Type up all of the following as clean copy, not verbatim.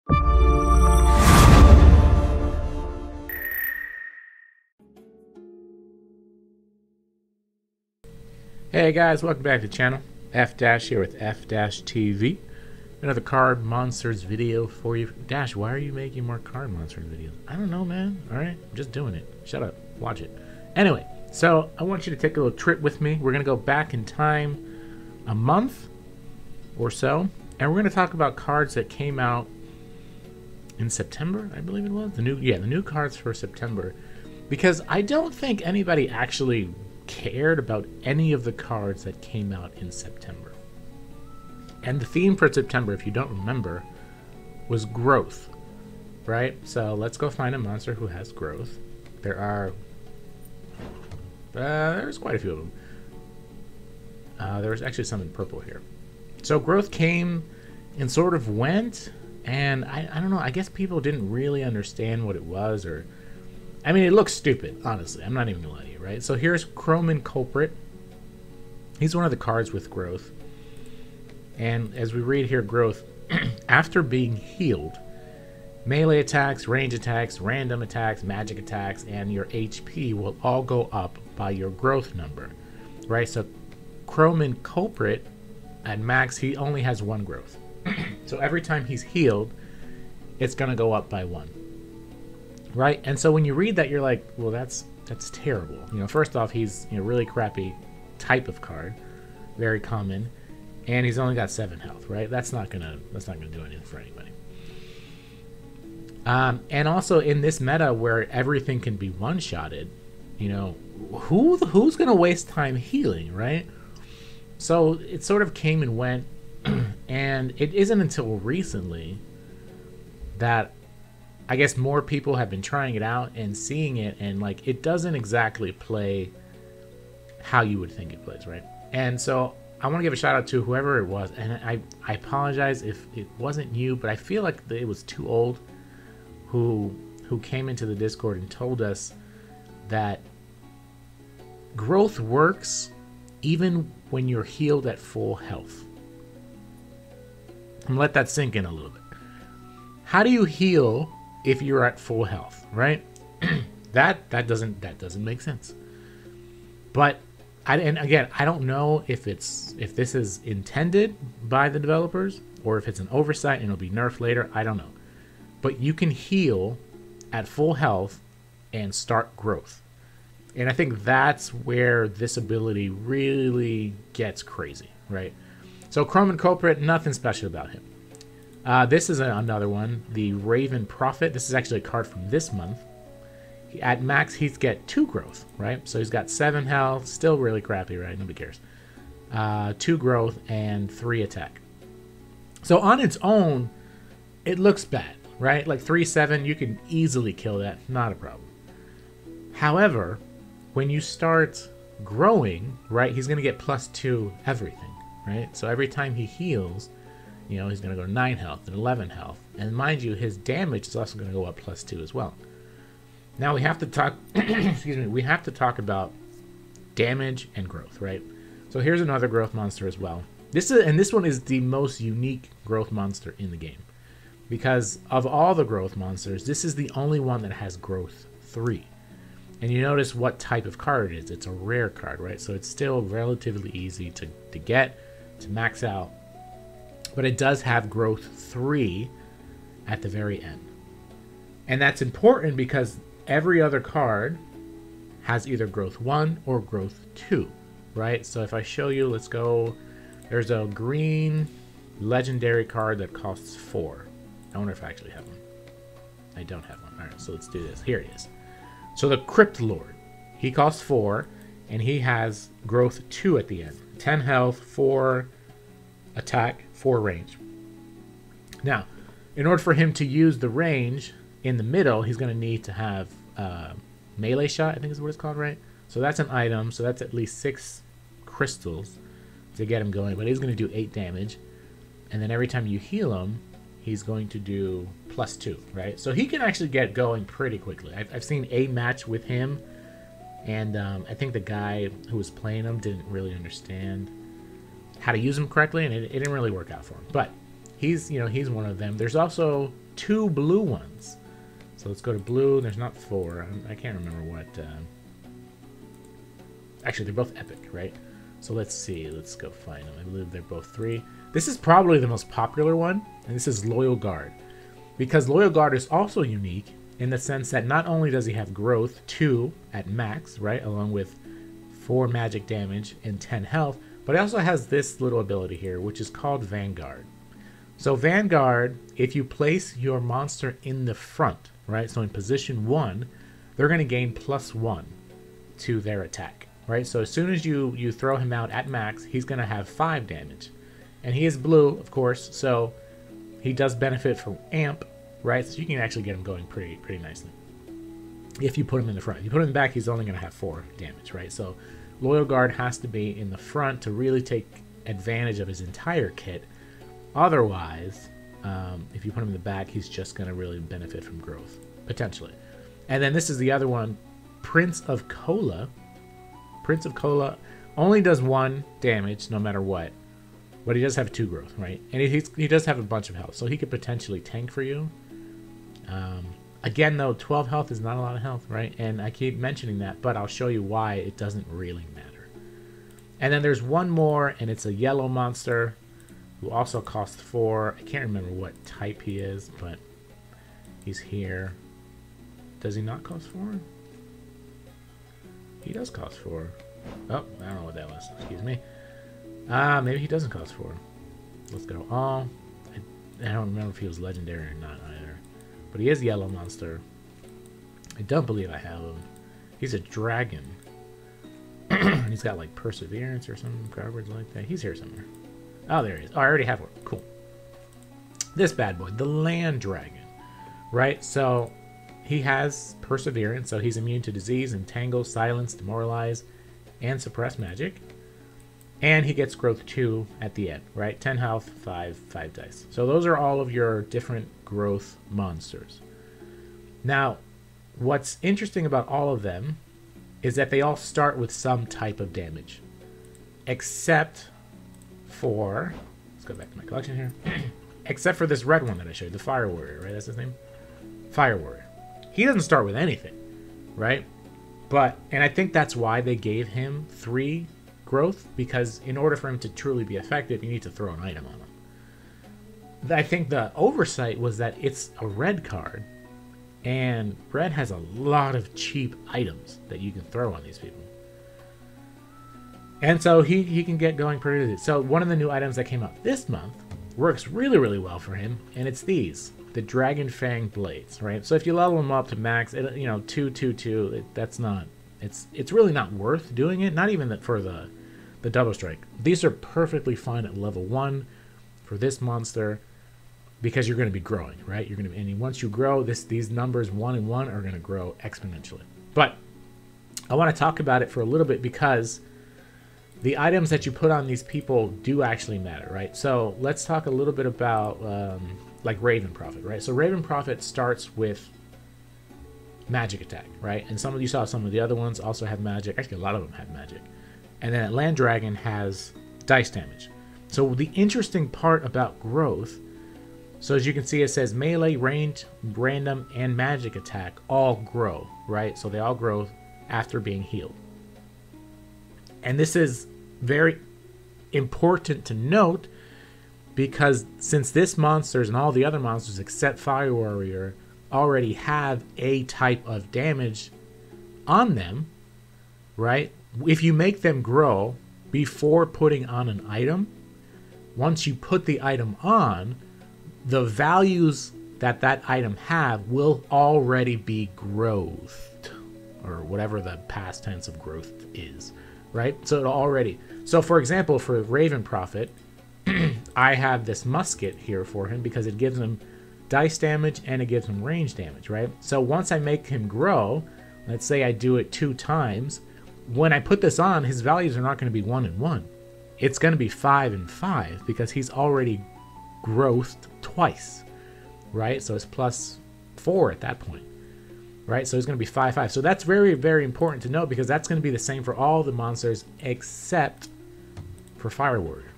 Hey guys, welcome back to the channel. F-Dash here with F-Dash TV. Another card monsters video for you. Dash, why are you making more card monsters videos? I don't know, man. Alright, I'm just doing it. Shut up. Watch it. Anyway, so I want you to take a little trip with me. We're going to go back in time a month or so, and we're going to talk about cards that came out in September, I believe it was. The new cards for September. Because I don't think anybody actually cared about any of the cards that came out in September. And the theme for September, if you don't remember, was growth, right? So let's go find a monster who has growth. There's quite a few of them. There was actually some in purple here. So growth came and sort of went, and I don't know, I guess people didn't really understand what it was, or I mean, it looks stupid, honestly. I'm not even gonna lie to you, right? So here's Culprit. He's one of the cards with growth. And as we read here, growth, after being healed, melee attacks, range attacks, random attacks, magic attacks, and your HP will all go up by your growth number, right? So Culprit, at max, he only has 1 growth. So every time he's healed, it's gonna go up by 1. Right, and so when you read that, you're like, well, that's terrible. You know, first off, he's really crappy type of card, very common, and he's only got 7 health. Right, that's not gonna do anything for anybody. And also in this meta where everything can be one-shotted, who's gonna waste time healing, right? So it sort of came and went, and it isn't until recently that I guess more people have been trying it out and seeing it, and like it doesn't exactly play how you would think it plays, right? And so I want to give a shout out to whoever it was, and I apologize if it wasn't you, but I feel like it was Too Old who came into the Discord and told us that growth works even when you're healed at full health. I'm gonna let that sink in a little bit. How do you heal if you're at full health, right? that doesn't make sense. But and again, I don't know if this is intended by the developers or if it's an oversight and it'll be nerfed later. I don't know. But you can heal at full health and start growth. And I think that's where this ability really gets crazy, right? So Culprit, nothing special about him. This is another one, the Raven Prophet. This is actually a card from this month. At max, he's got 2 growth, right? So he's got 7 health, still really crappy, right? Nobody cares. 2 growth and 3 attack. So on its own, it looks bad, right? Like 3/7, you can easily kill that, not a problem. However, when you start growing, right, he's gonna get +2 everything, right? So every time he heals, he's going to go to 9 health and 11 health. And mind you, his damage is also going to go up +2 as well. Now we have to talk, excuse me, we have to talk about damage and growth, right? So here's another growth monster as well. This one is the most unique growth monster in the game. Because of all the growth monsters, this is the only one that has growth 3. And you notice what type of card it is. It's a rare card, right? So it's still relatively easy to get, to max out. But it does have growth 3 at the very end. And that's important because every other card has either growth 1 or growth 2, right? So if I show you, let's go, there's a green legendary card that costs 4. I wonder if I actually have one. I don't have one. All right, so let's do this. Here it is. So the Crypt Lord, he costs 4, and he has growth 2 at the end. 10 health, 4 attack, 4 range. Now, in order for him to use the range in the middle, he's going to need to have melee shot, I think is what it's called, right? So that's an item, so that's at least 6 crystals to get him going, but he's going to do 8 damage. And then every time you heal him, he's going to do +2, right? So he can actually get going pretty quickly. I've seen a match with him, and I think the guy who was playing him didn't really understand how to use him correctly, and it didn't really work out for him. But he's one of them. There's also 2 blue ones. So let's go to blue. There's not 4. I can't remember what. Actually, they're both epic, right? So let's see. Let's go find them. I believe they're both 3. This is probably the most popular one, and this is Loyal Guard. Because Loyal Guard is also unique in the sense that not only does he have growth 2 at max, right, along with 4 magic damage and 10 health, but he also has this little ability here, which is called Vanguard. So Vanguard, if you place your monster in the front, right, so in position 1, they're going to gain +1 to their attack, right? So as soon as you throw him out at max, he's going to have 5 damage. And he is blue, of course, so he does benefit from amp, right? So you can actually get him going pretty nicely if you put him in the front. If you put him in the back, he's only going to have 4 damage, right? So Loyal Guard has to be in the front to really take advantage of his entire kit. Otherwise, if you put him in the back, he's just going to really benefit from growth, potentially. And then this is the other one, Prince of Cola. Prince of Cola only does 1 damage no matter what, but he does have 2 growth, right? And he does have a bunch of health, so he could potentially tank for you. Again, though, 12 health is not a lot of health, right? And I keep mentioning that, but I'll show you why it doesn't really matter. And then there's one more, and it's a yellow monster who also costs 4. I can't remember what type he is, but he's here. Does he not cost 4? He does cost 4. Oh, I don't know what that was. Excuse me. Maybe he doesn't cost 4. Let's go. Oh, I don't remember if he was legendary or not either. But he is yellow monster. I don't believe I have him. He's a dragon. He's got like perseverance or some garbage like that. He's here somewhere. Oh, there he is. Oh, I already have one. Cool. This bad boy, the land dragon, right? So he has perseverance, so he's immune to disease, entangle, silence, demoralize, and suppress magic. And he gets growth 2 at the end, right? 10 health, 5 dice. So those are all of your different growth monsters. Now, what's interesting about all of them is that they all start with some type of damage. Except for, let's go back to my collection here. Except for this red one that I showed, the Fire Warrior, right? That's his name? Fire Warrior. He doesn't start with anything, right? And I think that's why they gave him 3 growth, because in order for him to truly be effective, you need to throw an item on him. I think the oversight was that it's a red card, and red has a lot of cheap items that you can throw on these people. And so he can get going pretty easy. So one of the new items that came out this month works really, really well for him, and it's these, the Dragon Fang Blades, right? So if you level them up to max, 2, that's not, it's really not worth doing it, not even for the double strike. These are perfectly fine at level 1 for this monster because you're going to be growing, right? And once you grow, these numbers 1 and 1 are going to grow exponentially. But I want to talk about it for a little bit because the items that you put on these people do actually matter, right? So let's talk a little bit about like Raven Prophet, right? So Raven Prophet starts with magic attack, right? And you saw some of the other ones also have magic. Actually, a lot of them have magic. And then Land Dragon has dice damage. So the interesting part about growth, so as you can see, it says melee, ranged, random, and magic attack all grow, right? So they all grow after being healed. And this is very important to note because since this monsters and all the other monsters except Fire Warrior already have a type of damage on them, right? If you make them grow before putting on an item, once you put the item on, the values that item have will already be growth, or whatever the past tense of growth is, right? So for example, for Raven Prophet, I have this musket here for him because it gives him dice damage and it gives him range damage, right? So once I make him grow, let's say I do it 2 times, when I put this on, his values are not going to be 1 and 1. It's going to be 5 and 5 because he's already growthed twice, right? So it's +4 at that point, right? So it's going to be 5, 5. So that's very, very important to note because that's going to be the same for all the monsters except for Fire Warrior.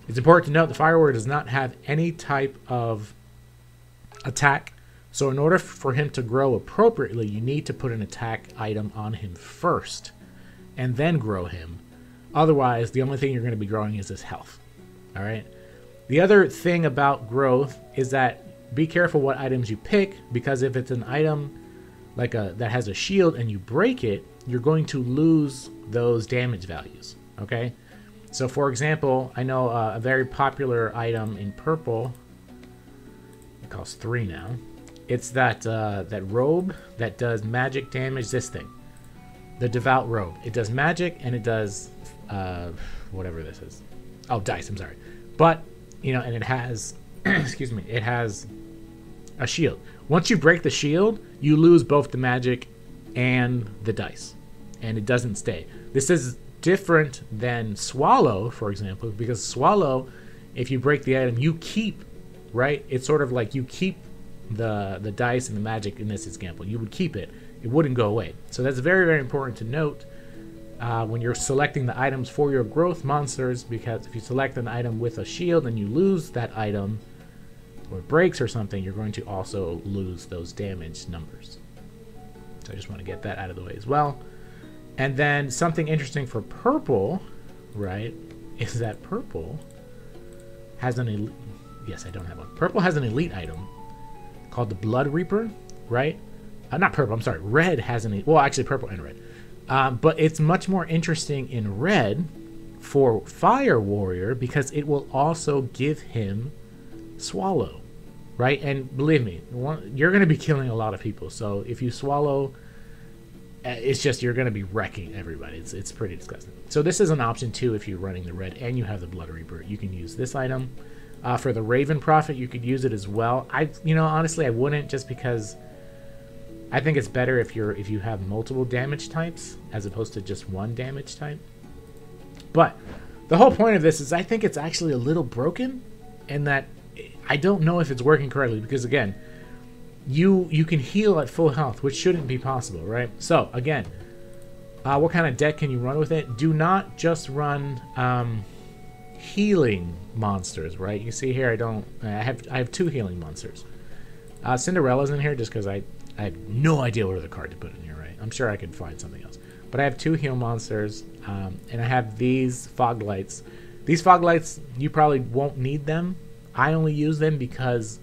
It's important to note the Fire Warrior does not have any type of attack. So in order for him to grow appropriately, you need to put an attack item on him first and then grow him. Otherwise, the only thing you're going to be growing is his health. All right. The other thing about growth is that be careful what items you pick, because if it's an item like that has a shield and you break it, you're going to lose those damage values. Okay. So for example, I know a very popular item in purple. It costs 3 now. It's that robe that does magic damage. This thing, the devout robe. It does magic and it does whatever this is. Oh, dice. I'm sorry, but and it has excuse me. It has a shield. Once you break the shield, you lose both the magic and the dice, and it doesn't stay. This is different than Swallow, for example, because Swallow, if you break the item, you keep, right? It's sort of like you keep the dice and the magic in this example. You would keep it. It wouldn't go away. So that's very, very important to note when you're selecting the items for your growth monsters, because if you select an item with a shield and you lose that item, or it breaks or something, you're going to also lose those damage numbers. So I just want to get that out of the way as well. And then something interesting for purple, right, is that purple has an elite... Yes, I don't have one. Purple has an elite item called the Blood Reaper, right? Not purple, I'm sorry. Red has an... Well, actually, purple and red. But it's much more interesting in red for Fire Warrior because it will also give him Swallow, right? And believe me, you're going to be killing a lot of people. So if you swallow, it's just you're going to be wrecking everybody. It's pretty disgusting. So this is an option too if you're running the red and you have the Blood Reaper. You can use this item. For the Raven Prophet, you could use it as well. Honestly, I wouldn't, just because I think it's better if you have multiple damage types as opposed to just one damage type. But the whole point of this is I think it's actually a little broken, and that I don't know if it's working correctly, because again, you can heal at full health, which shouldn't be possible, right? So again, what kind of deck can you run with it? Do not just run healing monsters, right? You see here, I have 2 healing monsters. Cinderella's in here just because I have no idea what other card to put in here, right? I'm sure I could find something else. But I have 2 heal monsters, and I have these fog lights. These fog lights, you probably won't need them. I only use them because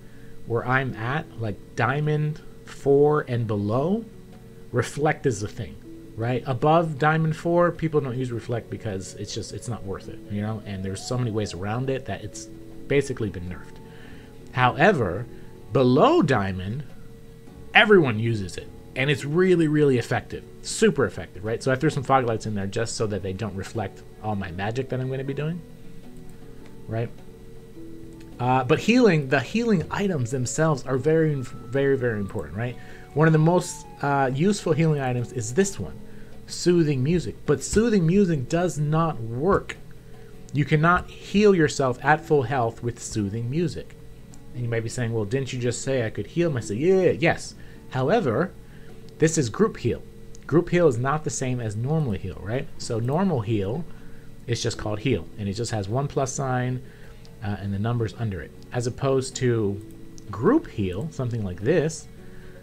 where I'm at, like Diamond 4 and below, Reflect is the thing, right? Above Diamond 4, people don't use Reflect because it's not worth it, and there's so many ways around it that it's basically been nerfed. However, below Diamond, everyone uses it, and it's really, really effective. Super effective, right? So I threw some fog lights in there just so that they don't reflect all my magic that I'm going to be doing, right? But the healing items themselves are very, very, very important, right? One of the most useful healing items is this one, Soothing Music. But Soothing Music does not work. You cannot heal yourself at full health with Soothing Music. And you might be saying, well, didn't you just say I could heal myself? Yes. However, this is group heal. Group heal is not the same as normal heal, right? So normal heal is just called heal, and it just has 1 plus sign and the numbers under it. As opposed to group heal, something like this,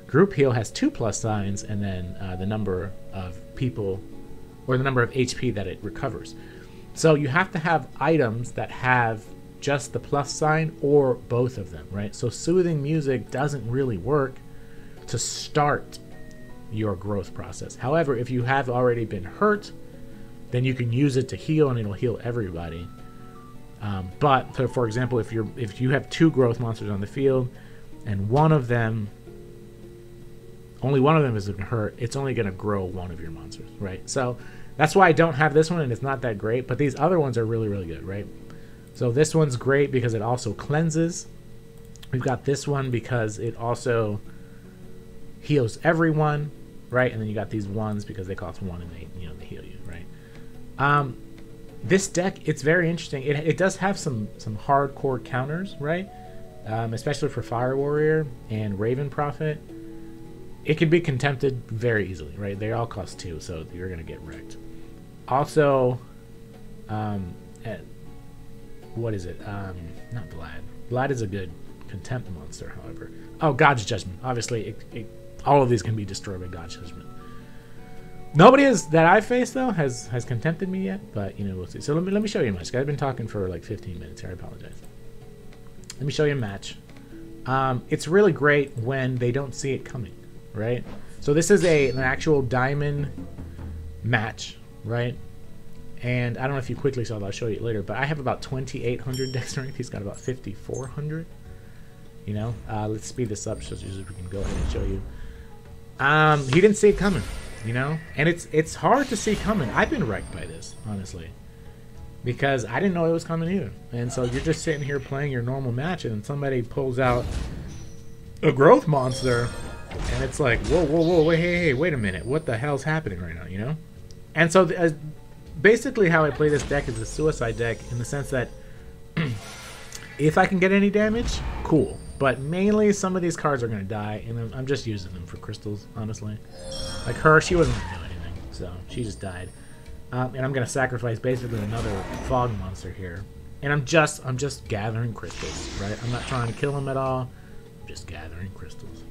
group heal has 2 plus signs and then the number of people, or the number of HP that it recovers. So you have to have items that have just the plus sign or both of them, right? So Soothing Music doesn't really work to start your growth process. However, if you have already been hurt, then you can use it to heal, and it'll heal everybody. But so for example, if you have 2 growth monsters on the field, and only one of them is hurt, it's only going to grow one of your monsters, right? So that's why I don't have this one, and it's not that great. But these other ones are really, really good, right? So this one's great because it also cleanses. We've got this one because it also heals everyone, right? And then you got these ones because they cost 1 and they heal you, right? This deck, it's very interesting. It does have some hardcore counters, right? Especially for Fire Warrior and Raven Prophet. It can be contempted very easily, right? They all cost 2, so you're gonna get wrecked. Also, what is it? Not Vlad. Vlad is a good contempt monster, however. Oh, God's Judgment. Obviously, all of these can be destroyed by God's Judgment. Nobody that I've faced, though, has contempted me yet, but, you know, we'll see. So let me show you a match. I've been talking for like 15 minutes here. I apologize. Let me show you a match. It's really great when they don't see it coming, right? So this is an actual diamond match, right? And I don't know if you quickly saw that. I'll show you later. But I have about 2,800 dex strength. He's got about 5,400. You know, let's speed this up so we can go ahead and show you. He didn't see it coming, you know, and it's hard to see coming. I've been wrecked by this, honestly, because I didn't know it was coming either. And so you're just sitting here playing your normal match, and somebody pulls out a growth monster, and it's like, whoa, whoa, whoa, wait, hey, wait a minute, what the hell's happening right now, you know? And so basically how I play this deck is a suicide deck in the sense that if I can get any damage, cool. But mainly some of these cards are going to die, and I'm just using them for crystals, honestly. Like her, she wasn't going to do anything, so she just died. And I'm going to sacrifice basically another fog monster here. And I'm just gathering crystals, right? I'm not trying to kill him at all. I'm just gathering crystals.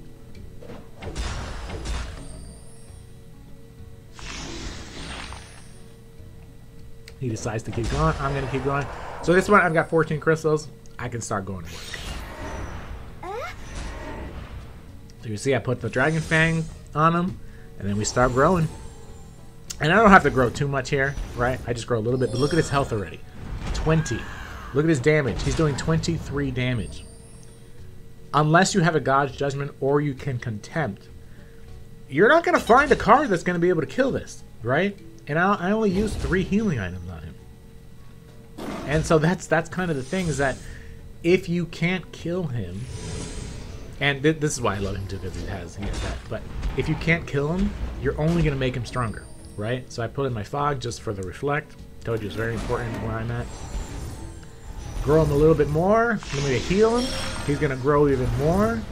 He decides to keep going. I'm going to keep going. So this one, I've got 14 crystals. I can start going to work. So you see I put the Dragon Fang on him, and then we start growing. And I don't have to grow too much here, right? I just grow a little bit, but look at his health already. 20. Look at his damage. He's doing 23 damage. Unless you have a God's Judgment or you can Contempt, you're not going to find a card that's going to be able to kill this, right? And I only used 3 healing items on him. And so that's kind of the thing, is that if you can't kill him, and this is why I love him too, because he has that. But if you can't kill him, you're only going to make him stronger, right? So I put in my fog just for the reflect. Told you it's very important where I'm at. Grow him a little bit more. Let me heal him. He's going to grow even more.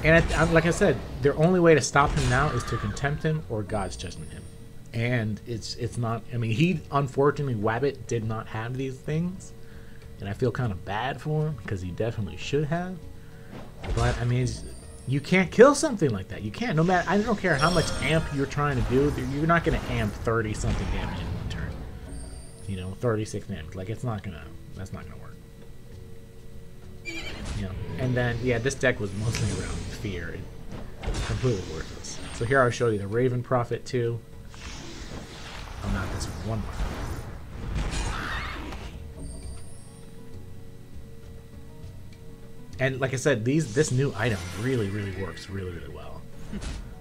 And like I said, the only way to stop him now is to Contempt him or God's Judgment him. And it's not, I mean, he, unfortunately, Wabbit did not have these things. And I feel kind of bad for him, because he definitely should have. But, I mean, you can't kill something like that. You can't. No matter, I don't care how much amp you're trying to do, you're not going to amp 30-something damage in one turn. You know, 36 damage. Like, that's not going to work. You know, and then, yeah, this deck was mostly around fear. It's completely worthless. So here I'll show you the Raven Prophet, too. Oh, not this one. One more. And like I said, this new item really works really well.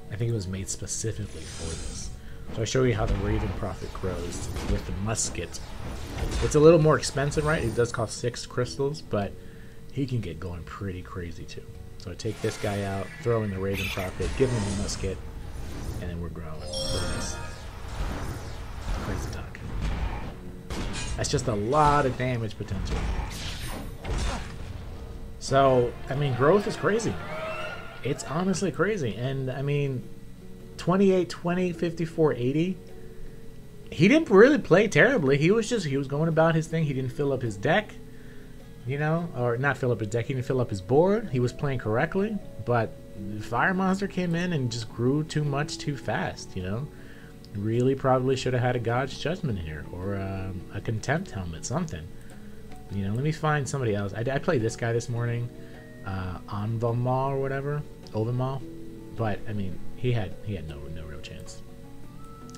I think it was made specifically for this. So I show you how the Raven Prophet grows with the musket. It's a little more expensive, right? It does cost 6 crystals, but he can get going pretty crazy too. So I take this guy out, throw in the Raven Prophet, give him the musket, and then we're growing. Look at this. Crazy talk. That's just a lot of damage potential. So, I mean, growth is crazy. It's honestly crazy. And, I mean, 28, 20, 54, 80. He didn't really play terribly. He was going about his thing. He didn't fill up his deck, you know, or not fill up his deck. He didn't fill up his board. He was playing correctly. But the Fire Monster came in and just grew too much too fast, you know. Really probably should have had a God's Judgment here, or a Contempt helmet, something. You know, let me find somebody else. I played this guy this morning, Anvamal or whatever, Ovenmal, but I mean, he had no real chance.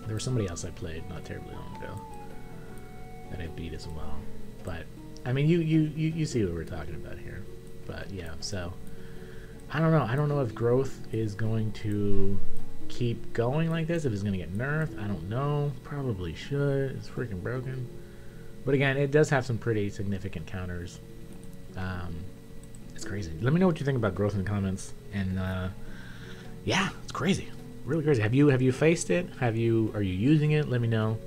There was somebody else I played not terribly long ago that I beat as well. But I mean, you see what we're talking about here. But yeah, so I don't know. I don't know if growth is going to keep going like this. If it's going to get nerfed, I don't know. Probably should. It's freaking broken. But again, it does have some pretty significant counters. It's crazy. Let me know what you think about growth in the comments. And yeah, it's crazy, really crazy. Have you faced it? Are you using it? Let me know.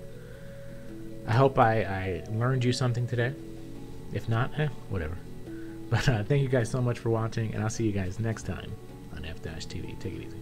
I hope I learned you something today. If not, whatever. But thank you guys so much for watching, and I'll see you guys next time on effdash TV. Take it easy.